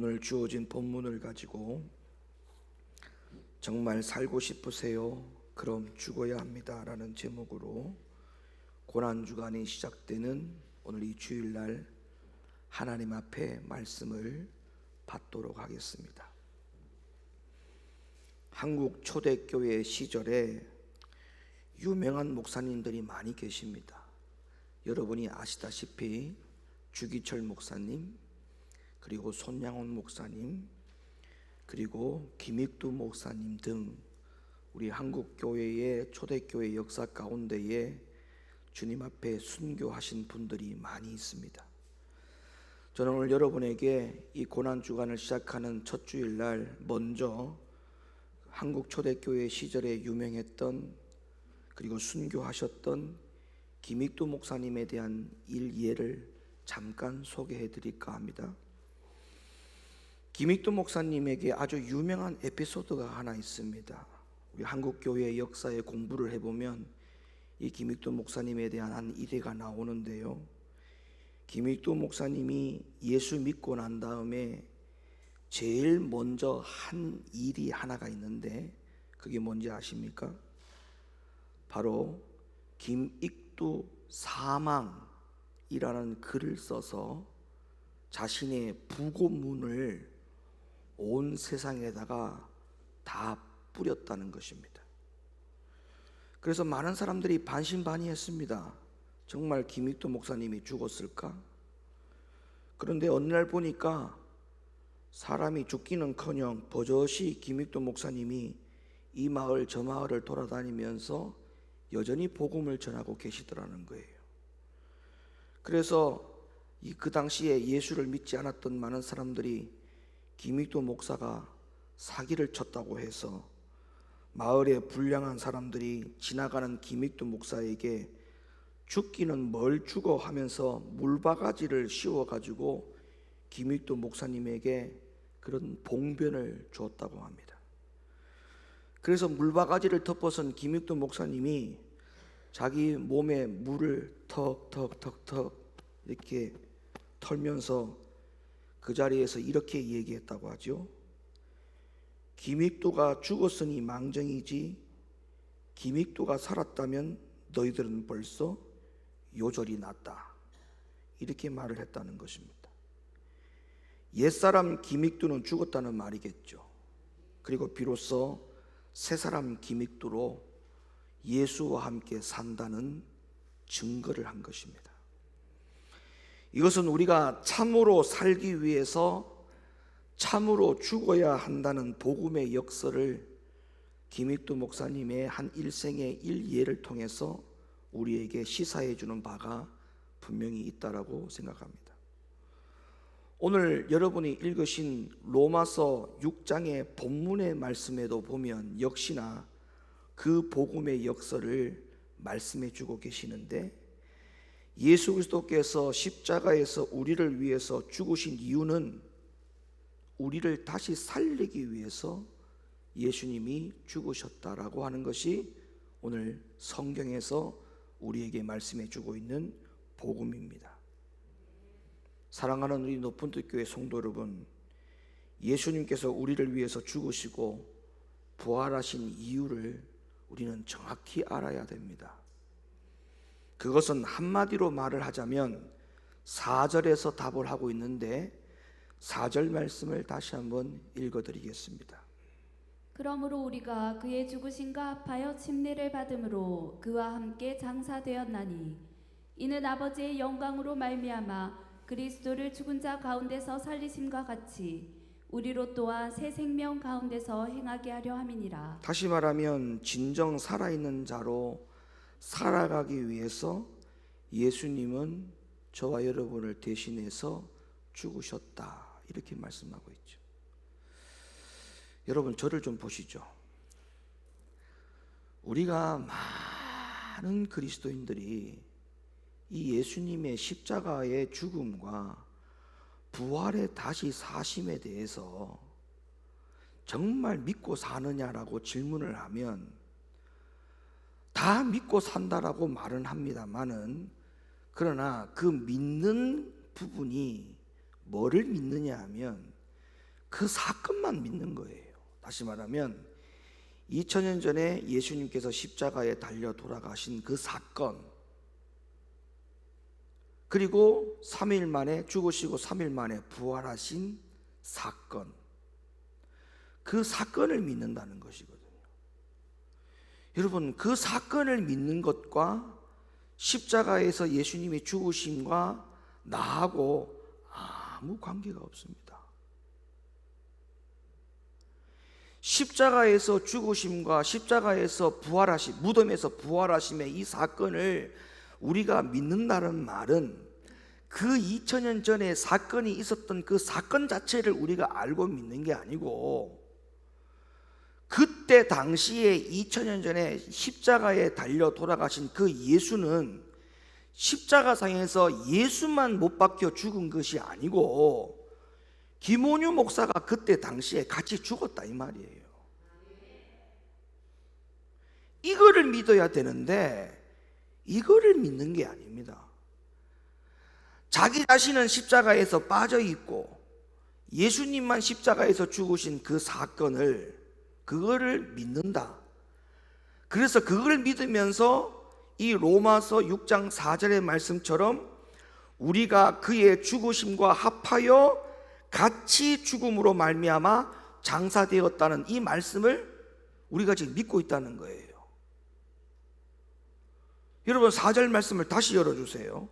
오늘 주어진 본문을 가지고 정말 살고 싶으세요? 그럼 죽어야 합니다 라는 제목으로 고난주간이 시작되는 오늘 이 주일날 하나님 앞에 말씀을 받도록 하겠습니다. 한국 초대교회 시절에 유명한 목사님들이 많이 계십니다. 여러분이 아시다시피 주기철 목사님, 그리고 손양원 목사님, 그리고 김익두 목사님 등 우리 한국 교회의 초대교회 역사 가운데에 주님 앞에 순교하신 분들이 많이 있습니다. 저는 오늘 여러분에게 이 고난주간을 시작하는 첫 주일날 먼저 한국 초대교회 시절에 유명했던 그리고 순교하셨던 김익두 목사님에 대한 일예를 잠깐 소개해 드릴까 합니다. 김익두 목사님에게 아주 유명한 에피소드가 하나 있습니다. 우리 한국 교회의 역사에 공부를 해보면 이 김익두 목사님에 대한 한 일화가 나오는데요. 김익두 목사님이 예수 믿고 난 다음에 제일 먼저 한 일이 하나가 있는데 그게 뭔지 아십니까? 바로 김익두 사망이라는 글을 써서 자신의 부고문을 온 세상에다가 다 뿌렸다는 것입니다. 그래서 많은 사람들이 반신반의했습니다. 정말 김익두 목사님이 죽었을까? 그런데 어느 날 보니까 사람이 죽기는커녕 버젓이 김익두 목사님이 이 마을 저 마을을 돌아다니면서 여전히 복음을 전하고 계시더라는 거예요. 그래서 그 당시에 예수를 믿지 않았던 많은 사람들이 김익두 목사가 사기를 쳤다고 해서 마을의 불량한 사람들이 지나가는 김익두 목사에게 죽기는 뭘 죽어 하면서 물바가지를 씌워가지고 김익두 목사님에게 그런 봉변을 주었다고 합니다. 그래서 물바가지를 덮어선 김익두 목사님이 자기 몸에 물을 턱턱턱턱 이렇게 털면서 그 자리에서 이렇게 얘기했다고 하죠. 김익두가 죽었으니 망정이지 김익두가 살았다면 너희들은 벌써 요절이 났다. 이렇게 말을 했다는 것입니다. 옛사람 김익두는 죽었다는 말이겠죠. 그리고 비로소 새사람 김익두로 예수와 함께 산다는 증거를 한 것입니다. 이것은 우리가 참으로 살기 위해서 참으로 죽어야 한다는 복음의 역사를 김익두 목사님의 한 일생의 일예를 통해서 우리에게 시사해 주는 바가 분명히 있다라고 생각합니다. 오늘 여러분이 읽으신 로마서 6장의 본문의 말씀에도 보면 역시나 그 복음의 역사를 말씀해 주고 계시는데, 예수 그리스도께서 십자가에서 우리를 위해서 죽으신 이유는 우리를 다시 살리기 위해서 예수님이 죽으셨다라고 하는 것이 오늘 성경에서 우리에게 말씀해 주고 있는 복음입니다. 사랑하는 우리 높은 뜻 교회 성도 여러분, 예수님께서 우리를 위해서 죽으시고 부활하신 이유를 우리는 정확히 알아야 됩니다. 그것은 한마디로 말을 하자면 4절에서 답을 하고 있는데 4절 말씀을 다시 한번 읽어드리겠습니다. 그러므로 우리가 그의 죽으심과 합하여 침례를 받음으로 그와 함께 장사되었나니 이는 아버지의 영광으로 말미암아 그리스도를 죽은 자 가운데서 살리심과 같이 우리로 또한 새 생명 가운데서 행하게 하려 함이니라. 다시 말하면 진정 살아있는 자로 살아가기 위해서 예수님은 저와 여러분을 대신해서 죽으셨다, 이렇게 말씀하고 있죠. 여러분, 저를 좀 보시죠. 우리가 많은 그리스도인들이 이 예수님의 십자가의 죽음과 부활의 다시 사심에 대해서 정말 믿고 사느냐라고 질문을 하면 다 믿고 산다라고 말은 합니다만은, 그러나 그 믿는 부분이 뭐를 믿느냐 하면 그 사건만 믿는 거예요. 다시 말하면 2000년 전에 예수님께서 십자가에 달려 돌아가신 그 사건, 그리고 3일 만에 죽으시고 3일 만에 부활하신 사건, 그 사건을 믿는다는 것이거든요. 여러분, 그 사건을 믿는 것과 십자가에서 예수님이 죽으심과 나하고 아무 관계가 없습니다. 십자가에서 죽으심과 십자가에서 부활하심, 무덤에서 부활하심의 이 사건을 우리가 믿는다는 말은 그 2000년 전에 사건이 있었던 그 사건 자체를 우리가 알고 믿는 게 아니고, 그때 당시에 2000년 전에 십자가에 달려 돌아가신 그 예수는 십자가상에서 예수만 못 박혀 죽은 것이 아니고 김원유 목사가 그때 당시에 같이 죽었다 이 말이에요. 이거를 믿어야 되는데 이거를 믿는 게 아닙니다. 자기 자신은 십자가에서 빠져 있고 예수님만 십자가에서 죽으신 그 사건을, 그거를 믿는다. 그래서 그걸 믿으면서 이 로마서 6장 4절의 말씀처럼 우리가 그의 죽으심과 합하여 같이 죽음으로 말미암아 장사되었다는 이 말씀을 우리가 지금 믿고 있다는 거예요. 여러분, 4절 말씀을 다시 열어주세요.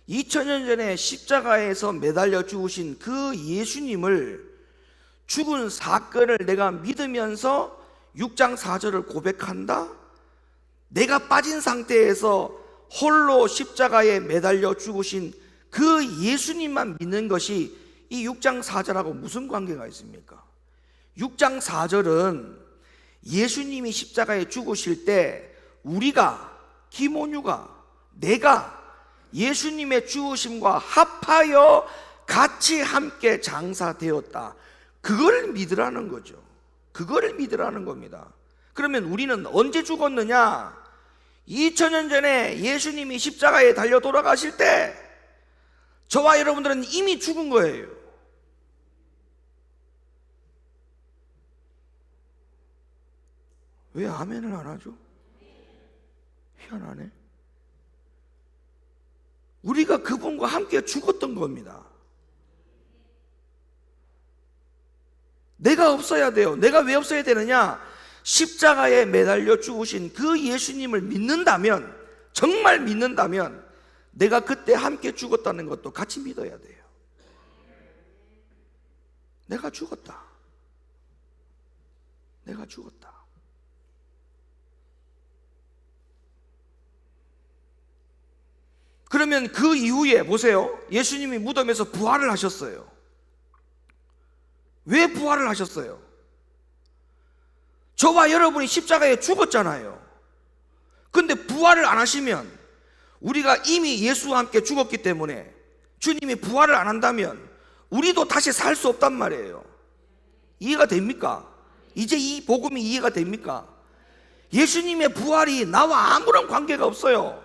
2000년 전에 십자가에서 매달려 죽으신 그 예수님을, 죽은 사건을 내가 믿으면서 6장 4절을 고백한다. 내가 빠진 상태에서 홀로 십자가에 매달려 죽으신 그 예수님만 믿는 것이 이 6장 4절하고 무슨 관계가 있습니까? 6장 4절은 예수님이 십자가에 죽으실 때 우리가, 김온유가, 내가 예수님의 죽으심과 합하여 같이 함께 장사되었다. 그걸 믿으라는 거죠. 그거를 믿으라는 겁니다. 그러면 우리는 언제 죽었느냐? 2000년 전에 예수님이 십자가에 달려 돌아가실 때 저와 여러분들은 이미 죽은 거예요. 왜 아멘을 안 하죠? 희한하네. 우리가 그분과 함께 죽었던 겁니다. 내가 없어야 돼요. 내가 왜 없어야 되느냐? 십자가에 매달려 죽으신 그 예수님을 믿는다면, 정말 믿는다면 내가 그때 함께 죽었다는 것도 같이 믿어야 돼요. 내가 죽었다. 내가 죽었다. 그러면 그 이후에 보세요. 예수님이 무덤에서 부활을 하셨어요. 왜 부활을 하셨어요? 저와 여러분이 십자가에 죽었잖아요. 근데 부활을 안 하시면, 우리가 이미 예수와 함께 죽었기 때문에 주님이 부활을 안 한다면 우리도 다시 살 수 없단 말이에요. 이해가 됩니까? 이제 이 복음이 이해가 됩니까? 예수님의 부활이 나와 아무런 관계가 없어요.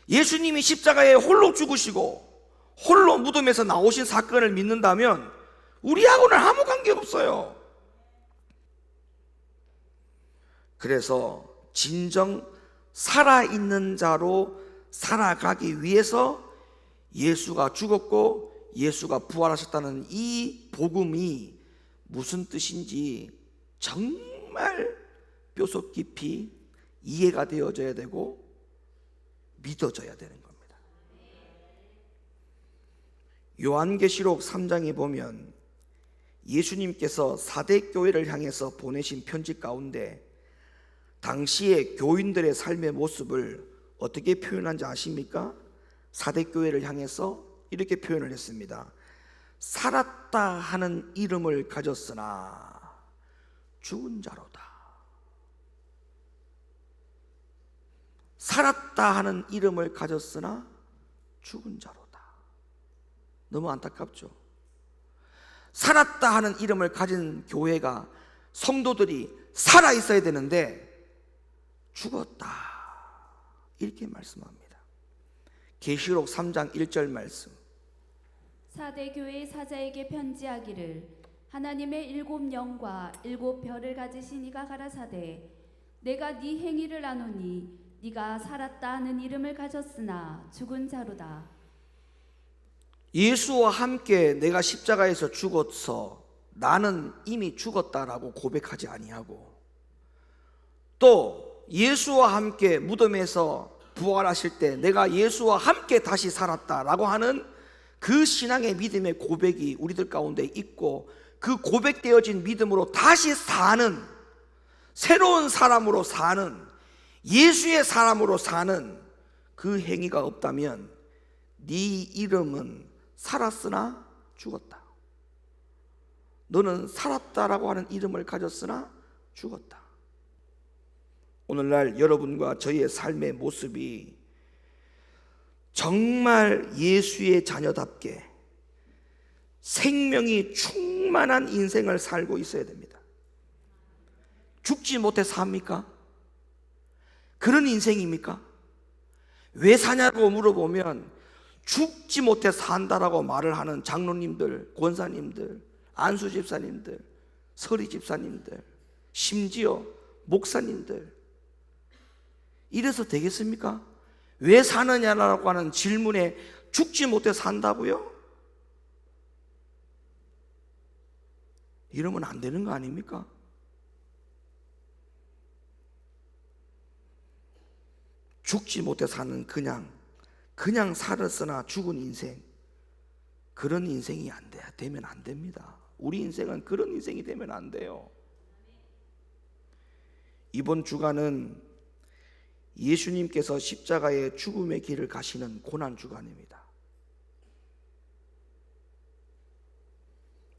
예수님이 십자가에 홀로 죽으시고 홀로 무덤에서 나오신 사건을 믿는다면 우리하고는 아무 관계가 없어요. 그래서 진정 살아있는 자로 살아가기 위해서 예수가 죽었고 예수가 부활하셨다는 이 복음이 무슨 뜻인지 정말 뼈속 깊이 이해가 되어져야 되고 믿어져야 되는 겁니다. 요한계시록 3장에 보면 예수님께서 4대 교회를 향해서 보내신 편지 가운데 당시의 교인들의 삶의 모습을 어떻게 표현한지 아십니까? 4대 교회를 향해서 이렇게 표현을 했습니다. 살았다 하는 이름을 가졌으나 죽은 자로다. 살았다 하는 이름을 가졌으나 죽은 자로다. 너무 안타깝죠? 살았다 하는 이름을 가진 교회가, 성도들이 살아 있어야 되는데 죽었다, 이렇게 말씀합니다. 계시록 3장 1절 말씀. 사대 교회 사자에게 편지하기를 하나님의 7 영과 7 별을 가지신 이가 가라사대 내가 네 행위를 아노니 네가 살았다 하는 이름을 가졌으나 죽은 자로다. 예수와 함께 내가 십자가에서 죽어서 나는 이미 죽었다라고 고백하지 아니하고, 또 예수와 함께 무덤에서 부활하실 때 내가 예수와 함께 다시 살았다라고 하는 그 신앙의 믿음의 고백이 우리들 가운데 있고, 그 고백되어진 믿음으로 다시 사는, 새로운 사람으로 사는, 예수의 사람으로 사는 그 행위가 없다면 네 이름은 살았으나 죽었다. 너는 살았다라고 하는 이름을 가졌으나 죽었다. 오늘날 여러분과 저희의 삶의 모습이 정말 예수의 자녀답게 생명이 충만한 인생을 살고 있어야 됩니다. 죽지 못해 삽니까? 그런 인생입니까? 왜 사냐고 물어보면 죽지 못해 산다라고 말을 하는 장로님들, 권사님들, 안수 집사님들, 서리 집사님들, 심지어 목사님들, 이래서 되겠습니까? 왜 사느냐라고 하는 질문에 죽지 못해 산다고요? 이러면 안 되는 거 아닙니까? 죽지 못해 사는 그냥 살았으나 죽은 인생, 그런 인생이 되면 안 됩니다. 우리 인생은 그런 인생이 되면 안 돼요. 이번 주간은 예수님께서 십자가의 죽음의 길을 가시는 고난 주간입니다.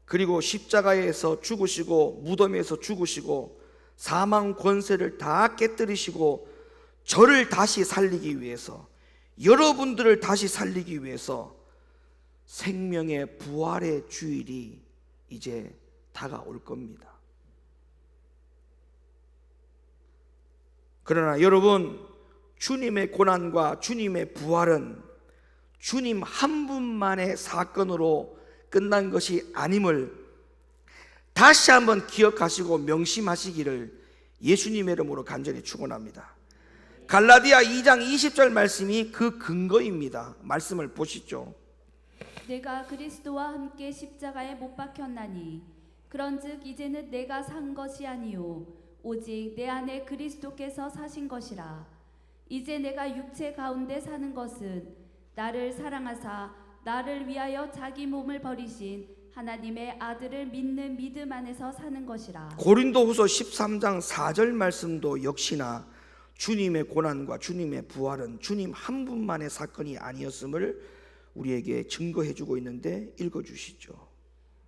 그리고 십자가에서 죽으시고 무덤에서 죽으시고 사망 권세를 다 깨뜨리시고 저를 다시 살리기 위해서, 여러분들을 다시 살리기 위해서 생명의 부활의 주일이 이제 다가올 겁니다. 그러나 여러분, 주님의 고난과 주님의 부활은 주님 한 분만의 사건으로 끝난 것이 아님을 다시 한번 기억하시고 명심하시기를 예수님의 이름으로 간절히 축원합니다. 갈라디아 2장 20절 말씀이 그 근거입니다. 말씀을 보시죠. 내가 그리스도와 함께 십자가에 못 박혔나니 그런즉 이제는 내가 산 것이 아니요 오직 내 안에 그리스도께서 사신 것이라. 이제 내가 육체 가운데 사는 것은 나를 사랑하사 나를 위하여 자기 몸을 버리신 하나님의 아들을 믿는 믿음 안에서 사는 것이라. 고린도후서 13장 4절 말씀도 역시나 주님의 고난과 주님의 부활은 주님 한 분만의 사건이 아니었음을 우리에게 증거해 주고 있는데 읽어주시죠.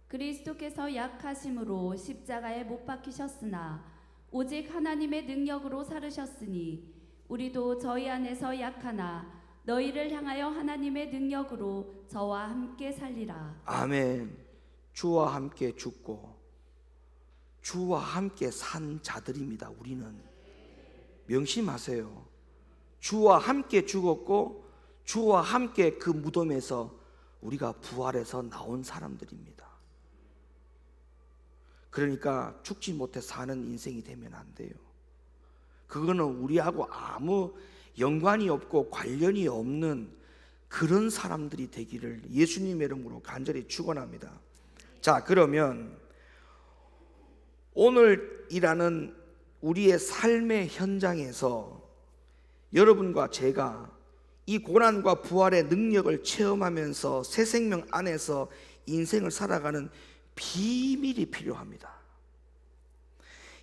그리스도께서 약하심으로 십자가에 못 박히셨으나 오직 하나님의 능력으로 살으셨으니 우리도 저희 안에서 약하나 너희를 향하여 하나님의 능력으로 저와 함께 살리라. 아멘. 주와 함께 죽고 주와 함께 산 자들입니다. 우리는 명심하세요. 주와 함께 죽었고 주와 함께 그 무덤에서 우리가 부활해서 나온 사람들입니다. 그러니까 죽지 못해 사는 인생이 되면 안 돼요. 그거는 우리하고 아무 연관이 없고 관련이 없는 그런 사람들이 되기를 예수님의 이름으로 간절히 축원합니다. 자, 그러면 오늘이라는 우리의 삶의 현장에서 여러분과 제가 이 고난과 부활의 능력을 체험하면서 새 생명 안에서 인생을 살아가는 비밀이 필요합니다.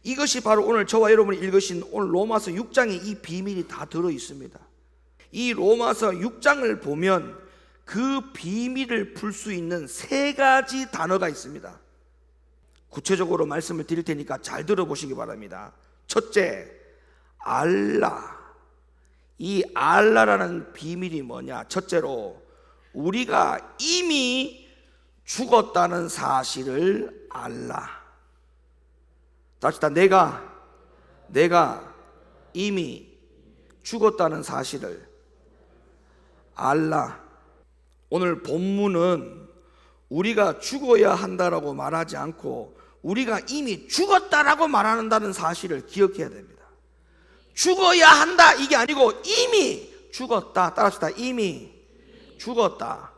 이것이 바로 오늘 저와 여러분이 읽으신 오늘 로마서 6장에 이 비밀이 다 들어 있습니다. 이 로마서 6장을 보면 그 비밀을 풀 수 있는 3가지 단어가 있습니다. 구체적으로 말씀을 드릴 테니까 잘 들어보시기 바랍니다. 첫째, 알라. 이 알라라는 비밀이 뭐냐? 첫째로 우리가 이미 죽었다는 사실을 알라. 다시 내가 이미 죽었다는 사실을 알라. 오늘 본문은 우리가 죽어야 한다라고 말하지 않고 우리가 이미 죽었다라고 말한다는 사실을 기억해야 됩니다. 죽어야 한다 이게 아니고 이미 죽었다. 따라합시다. 이미 죽었다.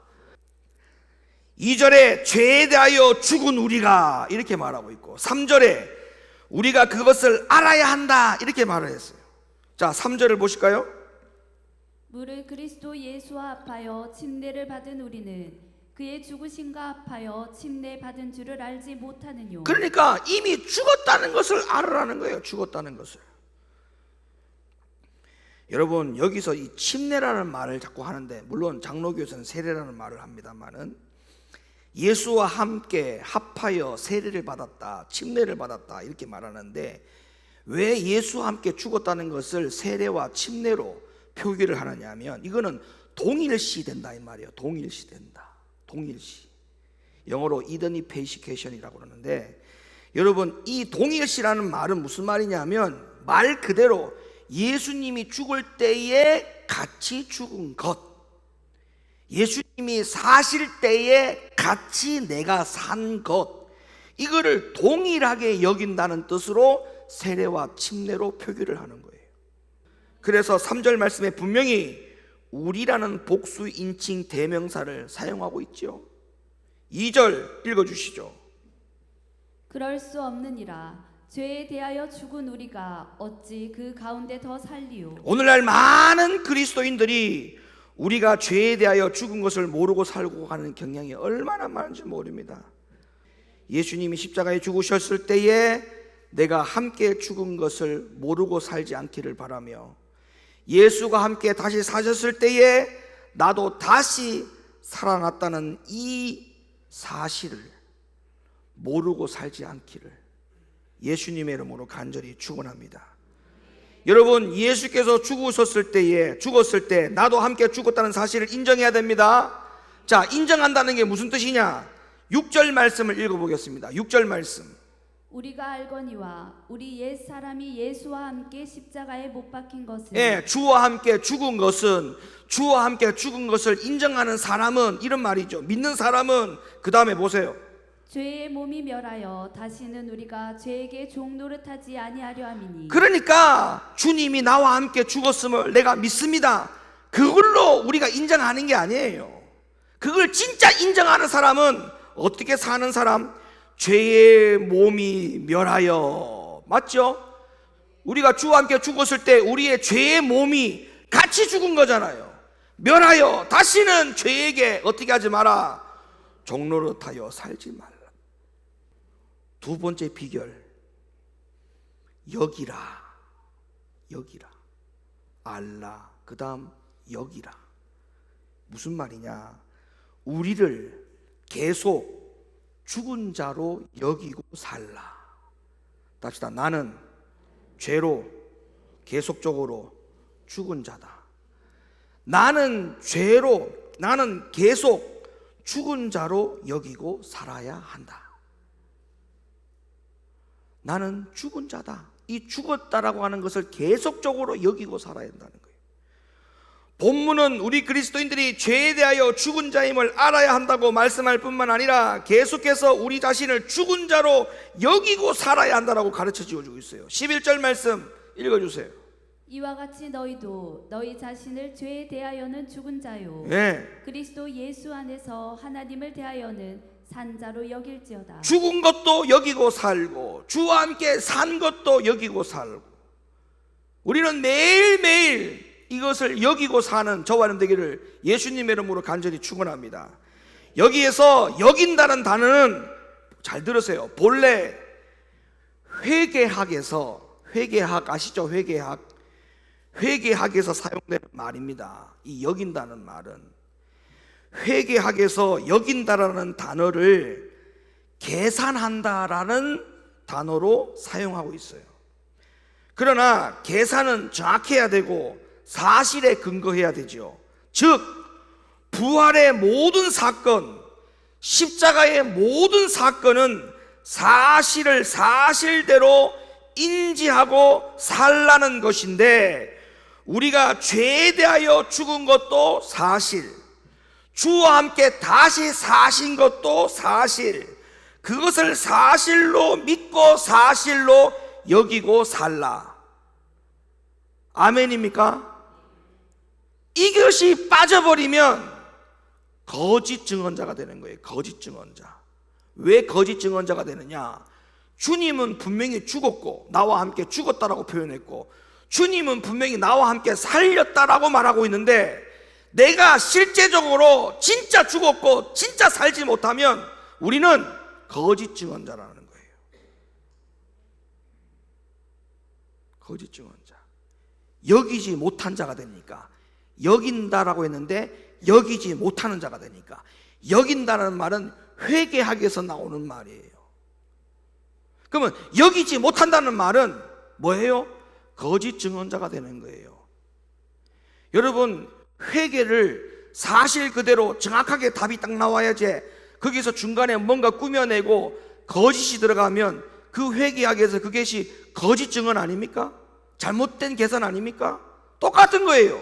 2절에 죄에 대하여 죽은 우리가 이렇게 말하고 있고 3절에 우리가 그것을 알아야 한다 이렇게 말을 했어요. 자, 3절을 보실까요? 무릇 그리스도 예수와 합하여 침례를 받은 우리는 그의 죽으심과 합하여 침례 받은 줄을 알지 못하느뇨. 그러니까 이미 죽었다는 것을 알으라는 거예요. 죽었다는 것을. 여러분, 여기서 이 침례라는 말을 자꾸 하는데, 물론 장로교에서는 세례라는 말을 합니다만은 예수와 함께 합하여 세례를 받았다, 침례를 받았다 이렇게 말하는데, 왜 예수와 함께 죽었다는 것을 세례와 침례로 표기를 하느냐 하면, 이거는 동일시 된다 이 말이에요. 동일시 된다. 동일시. 영어로 이더니페이시케이션이라고 그러는데, 여러분, 이 동일시라는 말은 무슨 말이냐면 말 그대로 예수님이 죽을 때에 같이 죽은 것, 예수님이 사실 때에 같이 내가 산 것, 이거를 동일하게 여긴다는 뜻으로 세례와 침례로 표기를 하는 거예요. 그래서 3절 말씀에 분명히 우리라는 복수 인칭 대명사를 사용하고 있죠. 2절 읽어주시죠. 그럴 수 없느니라. 죄에 대하여 죽은 우리가 어찌 그 가운데 더 살리요. 오늘날 많은 그리스도인들이 우리가 죄에 대하여 죽은 것을 모르고 살고 가는 경향이 얼마나 많은지 모릅니다. 예수님이 십자가에 죽으셨을 때에 내가 함께 죽은 것을 모르고 살지 않기를 바라며, 예수가 함께 다시 사셨을 때에 나도 다시 살아났다는 이 사실을 모르고 살지 않기를 예수님의 이름으로 간절히 축원합니다. 여러분, 예수께서 죽으셨을 때 나도 함께 죽었다는 사실을 인정해야 됩니다. 자, 인정한다는 게 무슨 뜻이냐? 6절 말씀을 읽어보겠습니다. 6절 말씀. 우리가 알거니와 우리 옛 사람이 예수와 함께 십자가에 못 박힌 것을, 주와 함께 죽은 것을 인정하는 사람은, 이런 말이죠. 믿는 사람은, 그 다음에 보세요. 죄의 몸이 멸하여 다시는 우리가 죄에게 종 노릇하지 아니하려 함이니. 그러니까 주님이 나와 함께 죽었음을 내가 믿습니다. 그걸로 우리가 인정하는 게 아니에요. 그걸 진짜 인정하는 사람은 어떻게 사는 사람? 죄의 몸이 멸하여, 맞죠? 우리가 주와 함께 죽었을 때 우리의 죄의 몸이 같이 죽은 거잖아요. 멸하여 다시는 죄에게 어떻게 하지 마라, 종노릇하여 살지 말라. 두 번째 비결, 여기라. 알라. 그 다음 여기라. 무슨 말이냐? 우리를 계속 죽은 자로 여기고 살라. 답시다. 나는 죄로 계속적으로 죽은 자다. 나는 계속 죽은 자로 여기고 살아야 한다. 나는 죽은 자다. 이 죽었다라고 하는 것을 계속적으로 여기고 살아야 한다는 거예요. 본문은 우리 그리스도인들이 죄에 대하여 죽은 자임을 알아야 한다고 말씀할 뿐만 아니라 계속해서 우리 자신을 죽은 자로 여기고 살아야 한다고 가르쳐 주고 있어요. 11절 말씀 읽어주세요. 이와 같이 너희도 너희 자신을 죄에 대하여는 죽은 자요, 그리스도 예수 안에서 하나님을 대하여는 산 자로 여길지어다. 죽은 것도 여기고 살고 주와 함께 산 것도 여기고 살고, 우리는 매일매일 이것을 여기고 사는 저와 여러분 되기를 예수님의 이름으로 간절히 축원합니다. 여기에서 여긴다는 단어는, 잘 들으세요, 본래 회계학에서, 회계학 아시죠? 회계학에서 사용되는 말입니다. 이 여긴다는 말은 회계학에서 여긴다라는 단어를 계산한다라는 단어로 사용하고 있어요. 그러나 계산은 정확해야 되고 사실에 근거해야 되죠. 즉 부활의 모든 사건, 십자가의 모든 사건은 사실을 사실대로 인지하고 살라는 것인데, 우리가 죄에 대하여 죽은 것도 사실, 주와 함께 다시 사신 것도 사실, 그것을 사실로 믿고 사실로 여기고 살라. 아멘입니까? 이것이 빠져버리면 거짓 증언자가 되는 거예요. 거짓 증언자. 왜 거짓 증언자가 되느냐? 주님은 분명히 죽었고 나와 함께 죽었다라고 표현했고, 주님은 분명히 나와 함께 살렸다라고 말하고 있는데, 내가 실제적으로 진짜 죽었고 진짜 살지 못하면 우리는 거짓 증언자라는 거예요. 거짓 증언자. 여기지 못한 자가 되니까, 여긴다라고 했는데 여기지 못하는 자가 되니까, 여긴다는 말은 회개하기 위해서 나오는 말이에요. 그러면 여기지 못한다는 말은 뭐예요? 거짓 증언자가 되는 거예요. 여러분, 회개를 사실 그대로 정확하게 답이 딱 나와야지, 거기서 중간에 뭔가 꾸며내고 거짓이 들어가면 그 회개하기 위해서 그것이 거짓 증언 아닙니까? 잘못된 계산 아닙니까? 똑같은 거예요.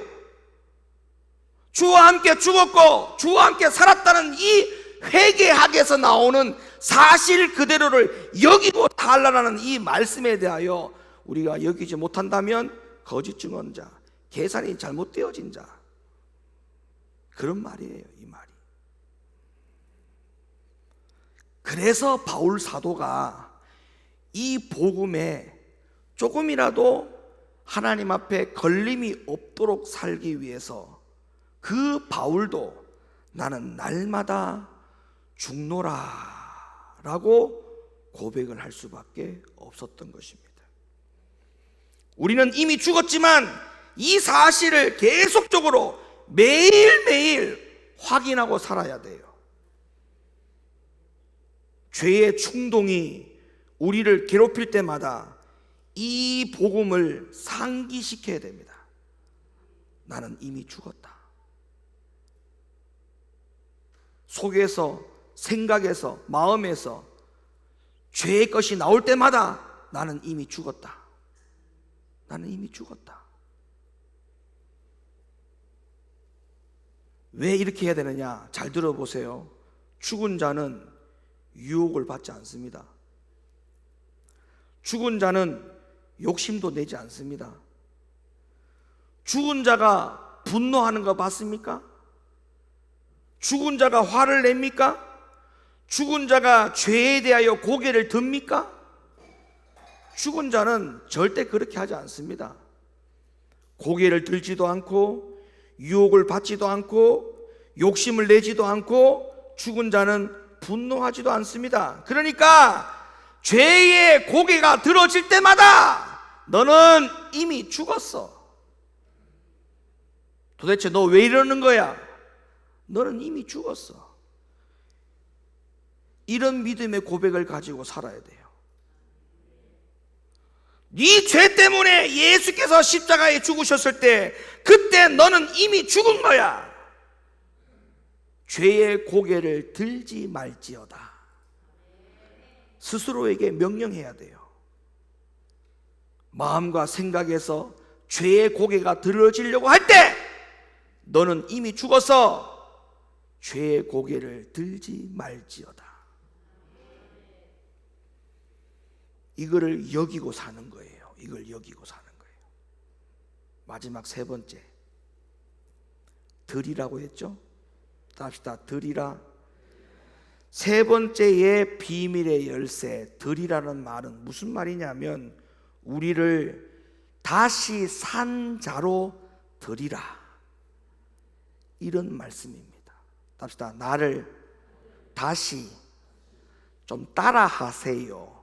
주와 함께 죽었고 주와 함께 살았다는 이 회개하기 위해서 나오는 사실 그대로를 여기고 살라라는 이 말씀에 대하여 우리가 여기지 못한다면 거짓 증언자, 계산이 잘못되어진 자, 그런 말이에요, 이 말이. 그래서 바울 사도가 이 복음에 조금이라도 하나님 앞에 걸림이 없도록 살기 위해서 그 바울도 나는 날마다 죽노라 라고 고백을 할 수밖에 없었던 것입니다. 우리는 이미 죽었지만 이 사실을 계속적으로 매일매일 확인하고 살아야 돼요. 죄의 충동이 우리를 괴롭힐 때마다 이 복음을 상기시켜야 됩니다. 나는 이미 죽었다. 속에서, 생각에서, 마음에서 죄의 것이 나올 때마다 나는 이미 죽었다. 나는 이미 죽었다. 왜 이렇게 해야 되느냐? 잘 들어보세요. 죽은 자는 유혹을 받지 않습니다. 죽은 자는 욕심도 내지 않습니다. 죽은 자가 분노하는 거 봤습니까? 죽은 자가 화를 냅니까? 죽은 자가 죄에 대하여 고개를 듭니까? 죽은 자는 절대 그렇게 하지 않습니다. 고개를 들지도 않고 유혹을 받지도 않고 욕심을 내지도 않고 죽은 자는 분노하지도 않습니다. 그러니까 죄의 고개가 들어질 때마다 너는 이미 죽었어. 도대체 너 왜 이러는 거야? 너는 이미 죽었어. 이런 믿음의 고백을 가지고 살아야 돼요. 네 죄 때문에 예수께서 십자가에 죽으셨을 때 그때 너는 이미 죽은 거야. 죄의 고개를 들지 말지어다. 스스로에게 명령해야 돼요. 마음과 생각에서 죄의 고개가 들어지려고 할 때 너는 이미 죽어서 죄의 고개를 들지 말지어다. 이거를 여기고 사는 거예요. 이걸 여기고 사는 거예요. 마지막 세 번째, 들이라고 했죠? 합시다. 들이라. 세 번째의 비밀의 열쇠, 들이라는 말은 무슨 말이냐면 우리를 다시 산 자로 들이라, 이런 말씀입니다. 합시다. 나를 다시 좀 따라 하세요.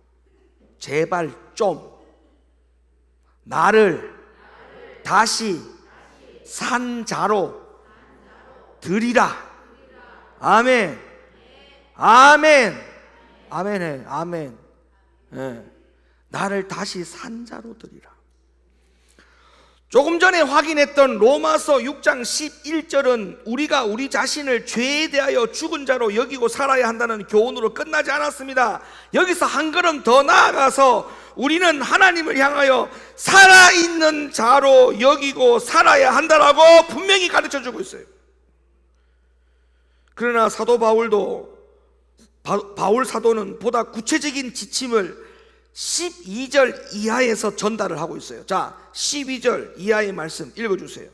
제발 좀. 나를 다시 산 자로 들이라. 아멘. 아멘. 아멘해. 아멘. 예. 나를 다시 산 자로 들이라. 조금 전에 확인했던 로마서 6장 11절은 우리가 우리 자신을 죄에 대하여 죽은 자로 여기고 살아야 한다는 교훈으로 끝나지 않았습니다. 여기서 한 걸음 더 나아가서 우리는 하나님을 향하여 살아있는 자로 여기고 살아야 한다라고 분명히 가르쳐주고 있어요. 그러나 사도 바울도 바울 사도는 보다 구체적인 지침을 12절 이하에서 전달을 하고 있어요. 자, 12절 이하의 말씀 읽어주세요.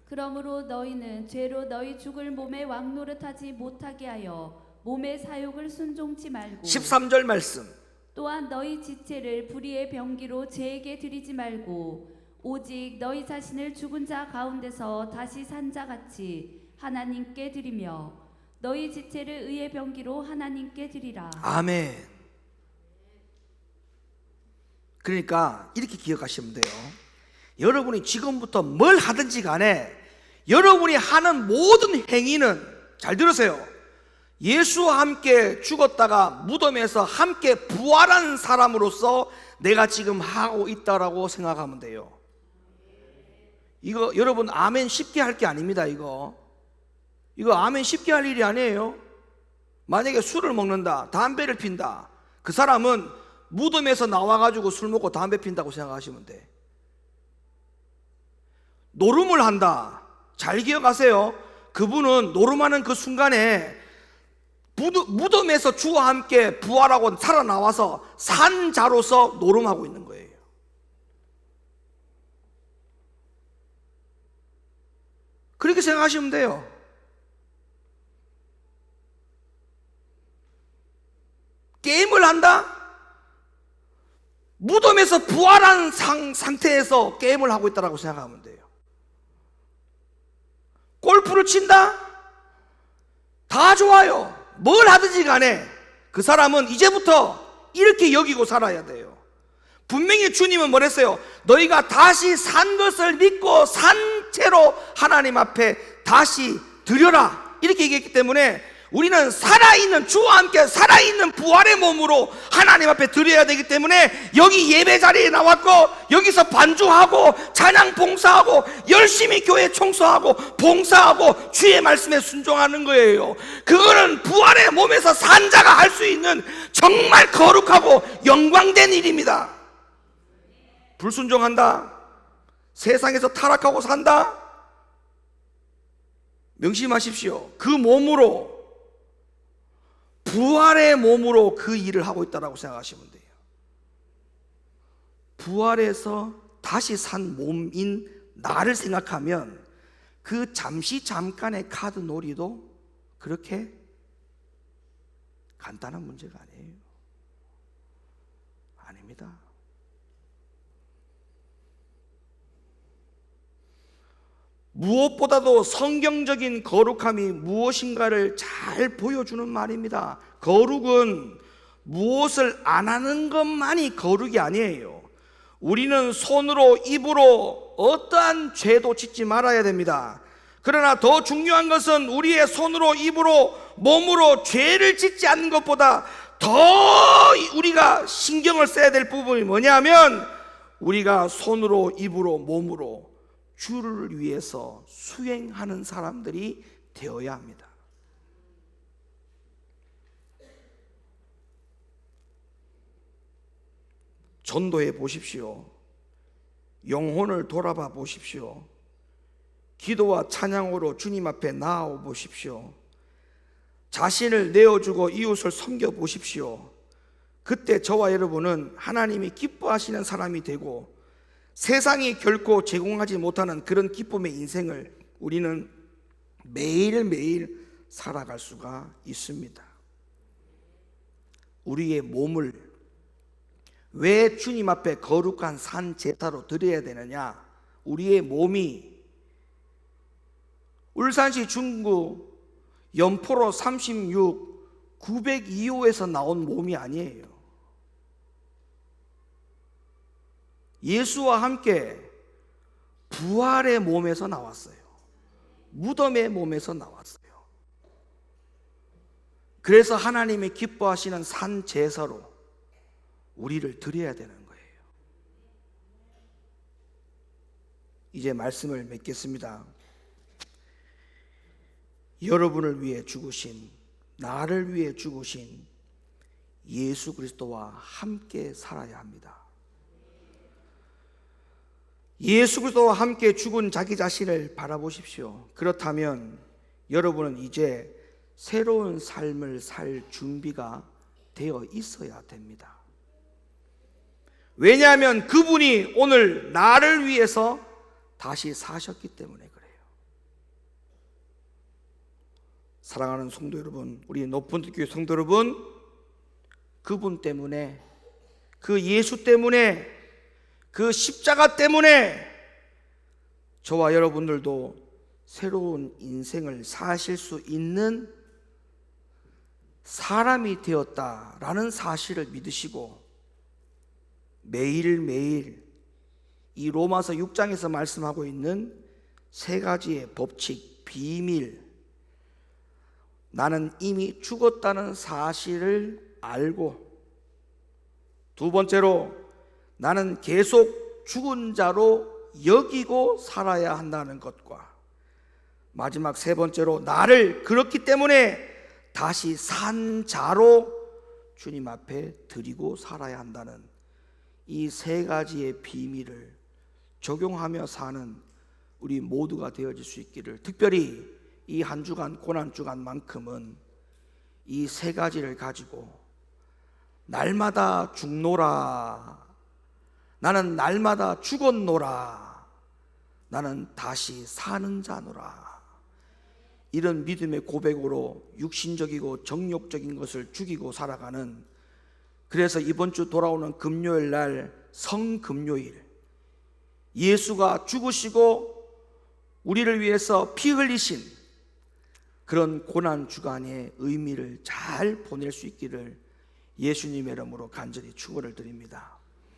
그러므로 너희는 죄로 너희 죽을 몸에 왕노릇하지 못하게 하여 몸의 사욕을 순종치 말고 13절 말씀. 또한 너희 지체를 불의의 병기로 죄에게 드리지 말고 오직 너희 자신을 죽은 자 가운데서 다시 산 자 같이 하나님께 드리며 너희 지체를 의의 병기로 하나님께 드리라. 아멘. 그러니까 이렇게 기억하시면 돼요. 여러분이 지금부터 뭘 하든지 간에 여러분이 하는 모든 행위는, 잘 들으세요, 예수와 함께 죽었다가 무덤에서 함께 부활한 사람으로서 내가 지금 하고 있다라고 생각하면 돼요. 이거 여러분 아멘 쉽게 할 게 아닙니다. 이거 아멘 쉽게 할 일이 아니에요. 만약에 술을 먹는다, 담배를 핀다, 그 사람은 무덤에서 나와가지고 술 먹고 담배 핀다고 생각하시면 돼. 노름을 한다, 잘 기억하세요. 그분은 노름하는 그 순간에 무덤에서 주와 함께 부활하고 살아나와서 산 자로서 노름하고 있는 거예요. 그렇게 생각하시면 돼요. 게임을 한다? 무덤에서 부활한 상태에서 게임을 하고 있다고 생각하면 돼요. 골프를 친다? 다 좋아요. 뭘 하든지 간에 그 사람은 이제부터 이렇게 여기고 살아야 돼요. 분명히 주님은 뭐랬어요? 너희가 다시 산 것을 믿고 산 채로 하나님 앞에 다시 드려라, 이렇게 얘기했기 때문에 우리는 살아있는, 주와 함께 살아있는 부활의 몸으로 하나님 앞에 드려야 되기 때문에 여기 예배 자리에 나왔고 여기서 반주하고 찬양 봉사하고 열심히 교회 청소하고 봉사하고 주의 말씀에 순종하는 거예요. 그거는 부활의 몸에서 산 자가 할 수 있는 정말 거룩하고 영광된 일입니다. 불순종한다, 세상에서 타락하고 산다, 명심하십시오. 그 몸으로, 부활의 몸으로 그 일을 하고 있다고 생각하시면 돼요. 부활해서 다시 산 몸인 나를 생각하면 그 잠깐의 카드 놀이도 그렇게 간단한 문제가 아니에요. 아닙니다. 무엇보다도 성경적인 거룩함이 무엇인가를 잘 보여주는 말입니다. 거룩은 무엇을 안 하는 것만이 거룩이 아니에요. 우리는 손으로, 입으로 어떠한 죄도 짓지 말아야 됩니다. 그러나 더 중요한 것은 우리의 손으로, 입으로, 몸으로 죄를 짓지 않는 것보다 더 우리가 신경을 써야 될 부분이 뭐냐면 우리가 손으로, 입으로, 몸으로 주를 위해서 수행하는 사람들이 되어야 합니다. 전도해 보십시오. 영혼을 돌아봐 보십시오. 기도와 찬양으로 주님 앞에 나아오 보십시오. 자신을 내어주고 이웃을 섬겨 보십시오. 그때 저와 여러분은 하나님이 기뻐하시는 사람이 되고 세상이 결코 제공하지 못하는 그런 기쁨의 인생을 우리는 매일매일 살아갈 수가 있습니다. 우리의 몸을 왜 주님 앞에 거룩한 산 제사로 드려야 되느냐? 우리의 몸이 울산시 중구 연포로 36 902호에서 나온 몸이 아니에요. 예수와 함께 부활의 몸에서 나왔어요. 무덤의 몸에서 나왔어요. 그래서 하나님이 기뻐하시는 산 제사로 우리를 드려야 되는 거예요. 이제 말씀을 맺겠습니다. 여러분을 위해 죽으신, 나를 위해 죽으신 예수 그리스도와 함께 살아야 합니다. 예수 그리스도와 함께 죽은 자기 자신을 바라보십시오. 그렇다면 여러분은 이제 새로운 삶을 살 준비가 되어 있어야 됩니다. 왜냐하면 그분이 오늘 나를 위해서 다시 사셨기 때문에 그래요. 사랑하는 성도 여러분, 우리 높은 교회 성도 여러분, 그분 때문에, 그 예수 때문에, 그 십자가 때문에 저와 여러분들도 새로운 인생을 사실 수 있는 사람이 되었다라는 사실을 믿으시고 매일매일 이 로마서 6장에서 말씀하고 있는 세 가지의 법칙, 비밀, 나는 이미 죽었다는 사실을 알고, 두 번째로 나는 계속 죽은 자로 여기고 살아야 한다는 것과, 마지막 세 번째로 나를 그렇기 때문에 다시 산 자로 주님 앞에 드리고 살아야 한다는 이 세 가지의 비밀을 적용하며 사는 우리 모두가 되어질 수 있기를, 특별히 이 한 주간 고난 주간만큼은 이 세 가지를 가지고 날마다 죽노라, 나는 날마다 죽었노라, 나는 다시 사는 자노라, 이런 믿음의 고백으로 육신적이고 정욕적인 것을 죽이고 살아가는, 그래서 이번 주 돌아오는 금요일 날 성금요일, 예수가 죽으시고 우리를 위해서 피 흘리신 그런 고난 주간의 의미를 잘 보낼 수 있기를 예수님의 이름으로 간절히 축원을 드립니다.